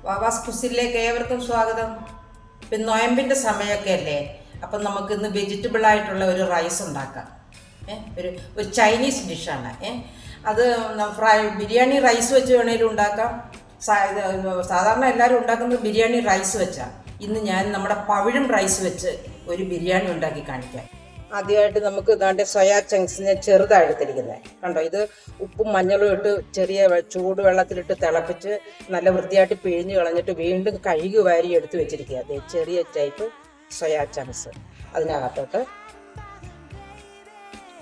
വാവാസ് കുസിലേക്ക് ഏവർക്കും സ്വാഗതം. ഇപ്പം നൊയമ്പിൻ്റെ സമയമൊക്കെ അല്ലേ, അപ്പം നമുക്കിന്ന് വെജിറ്റബിൾ ആയിട്ടുള്ള ഒരു റൈസ് ഉണ്ടാക്കാം. ഒരു ചൈനീസ് ഡിഷാണ്. അത് ബിരിയാണി റൈസ് വെച്ച് വേണേലും ഉണ്ടാക്കാം. സാധാരണ എല്ലാവരും ഉണ്ടാക്കുന്നത് ബിരിയാണി റൈസ് വെച്ചാണ്. ഇന്ന് ഞാൻ നമ്മുടെ പവിഴം റൈസ് വെച്ച് ഒരു ബിരിയാണി ഉണ്ടാക്കി കാണിക്കാം. ആദ്യമായിട്ട് നമുക്ക് ഇതാണ്ട് സോയാ ചങ്ക്സിനെ ചെറുതാണ് എടുത്തിരിക്കുന്നത്. കണ്ടോ, ഇത് ഉപ്പും മഞ്ഞളും ഇട്ട് ചെറിയ ചൂട് വെള്ളത്തിലിട്ട് തിളപ്പിച്ച് നല്ല വൃത്തിയായിട്ട് പിഴിഞ്ഞ് കളഞ്ഞിട്ട് വീണ്ടും കഴുകി വാരി എടുത്ത് വെച്ചിരിക്കുക. അതെ, ചെറിയ ടൈപ്പ് സോയാ ചങ്ക്സ്. അതിനകത്തോട്ട്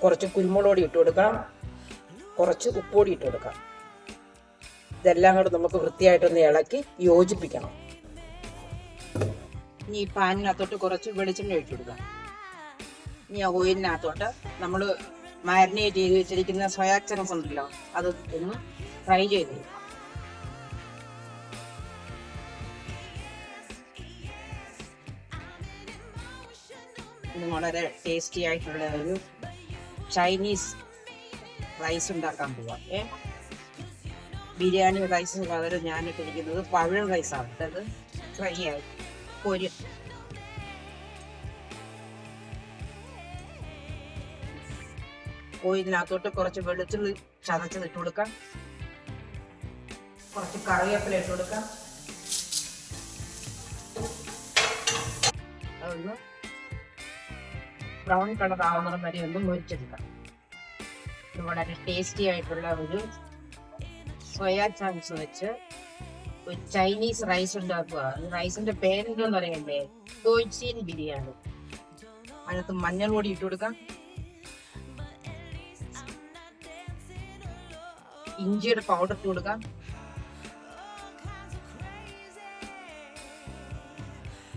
കുറച്ച് കുരുമുളക് പൊടി ഇട്ട് കൊടുക്കാം, കുറച്ച് ഉപ്പുപൊടി ഇട്ട് കൊടുക്കാം. ഇതെല്ലാം കൂടെ നമുക്ക് വൃത്തിയായിട്ടൊന്ന് ഇളക്കി യോജിപ്പിക്കണം. ഇനി ഈ പാനിനകത്തോട്ട് കുറച്ച് വെളിച്ചെണ്ണ ഒഴിച്ചു കൊടുക്കാം. ഇനി ആ ഓയിലിനകത്തോട്ട് നമ്മൾ മാരിനേറ്റ് ചെയ്ത് വെച്ചിരിക്കുന്ന സോയാ ചങ്ക്സ് ഉണ്ടല്ലോ, അത് ഒന്ന് ഫ്രൈ ചെയ്ത് ഇന്ന് വളരെ ടേസ്റ്റി ആയിട്ടുള്ള ഒരു ചൈനീസ് റൈസ് ഉണ്ടാക്കാൻ പോവാം. ബിരിയാണി റൈസിന് പകരം ഞാനിട്ടിരിക്കുന്നത് പവിഴം റൈസാണ്. അത് ഫ്രൈ ആയി ഒരു ഓയിലിനകത്തോട്ട് കുറച്ച് വെളുത്തുള്ളി ചതച്ചത് ഇട്ട് കൊടുക്കാം, കുറച്ച് കറിവേപ്പില ഇട്ട് കൊടുക്കാം. അതൊന്ന് ബ്രൗൺ കളർ ആവുന്ന വരെ ഒന്ന് മുരിച്ചെടുക്കാം. ഇത് വളരെ ടേസ്റ്റി ആയിട്ടുള്ള ഒരു സോയാ ചങ്ക്സ് വെച്ച് ഒരു ചൈനീസ് റൈസ് ഉണ്ടാക്കുക. റൈസിന്റെ പേരെന്തോന്ന് അറിയണ്ടേ? ടോയ്ചീൻ ബിരിയാണി. അതിനകത്ത് മഞ്ഞൾ പൊടി ഇട്ട് കൊടുക്കാം, ഇഞ്ചിയുടെ പൗഡർ ഇട്ട് കൊടുക്കാം,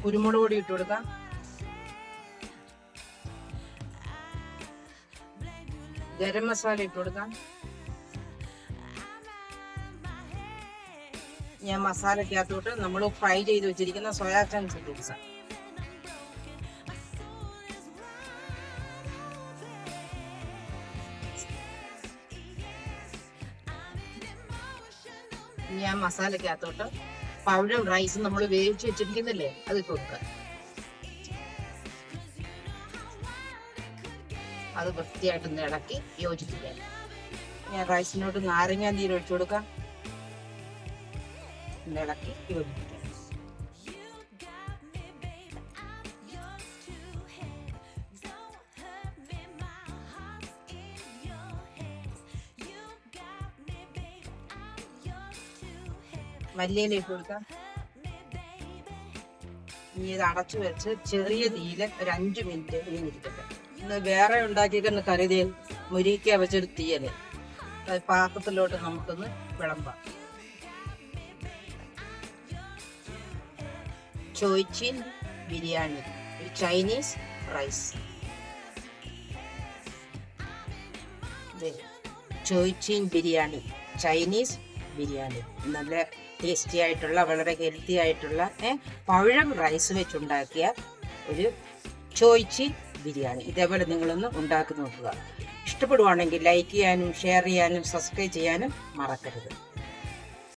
കുരുമുളക് പൊടി ഇട്ട് കൊടുക്കാം, ഗരം മസാല ഇട്ട് കൊടുക്കാം. ഞാൻ മസാലയ്ക്കകത്തോട്ട് നമ്മൾ ഫ്രൈ ചെയ്ത് വെച്ചിരിക്കുന്ന സോയാ ചങ്ക്സ് ഇട്ട് കൊടുക്കാം. ഞാൻ മസാലയ്ക്കകത്തോട്ട് പവിഴം റൈസ് നമ്മൾ വേവിച്ച് വെച്ചിരിക്കുന്നില്ലേ, അത് ഇട്ട് കൊടുക്കുക. അത് വൃത്തിയായിട്ടൊന്ന് ഇളക്കി യോജിപ്പിക്കാം. ഞാൻ റൈസിനോട്ട് നാരങ്ങാ നീര് ഒഴിച്ചു കൊടുക്കാം, ഇളക്കി യോജിപ്പിക്കാം. മല്ലിയില ഇട്ട് കൊടുക്കാം. ഇനി ഇത് അടച്ചു വെച്ച് ചെറിയ തീയിൽ ഒരു 5 മിനിറ്റ് ഇങ്ങനെ ഇരിക്കട്ടെ. ഇന്ന് വേറെ ഉണ്ടാക്കിയെന്ന് കരുതി മുരിക്ക വെച്ചൊരു തീയല് പാത്രത്തിലോട്ട് നമുക്കൊന്ന് വിളമ്പാം. ചോയ്ചീൻ ബിരിയാണി, ഒരു ചൈനീസ് റൈസ്. ചോയ്ചീൻ ബിരിയാണി, ചൈനീസ് ബിരിയാണി. നല്ല ടേസ്റ്റി ആയിട്ടുള്ള വളരെ ഹെൽത്തി ആയിട്ടുള്ള പഴം റൈസ് വെച്ചുണ്ടാക്കിയ ഒരു ചോയ്ചീൻ ബിരിയാണി. ഇതേപോലെ നിങ്ങളൊന്ന് ഉണ്ടാക്കി നോക്കുക. ഇഷ്ടപ്പെടുവാണെങ്കിൽ ലൈക്ക് ചെയ്യാനും ഷെയർ ചെയ്യാനും സബ്സ്ക്രൈബ് ചെയ്യാനും മറക്കരുത്.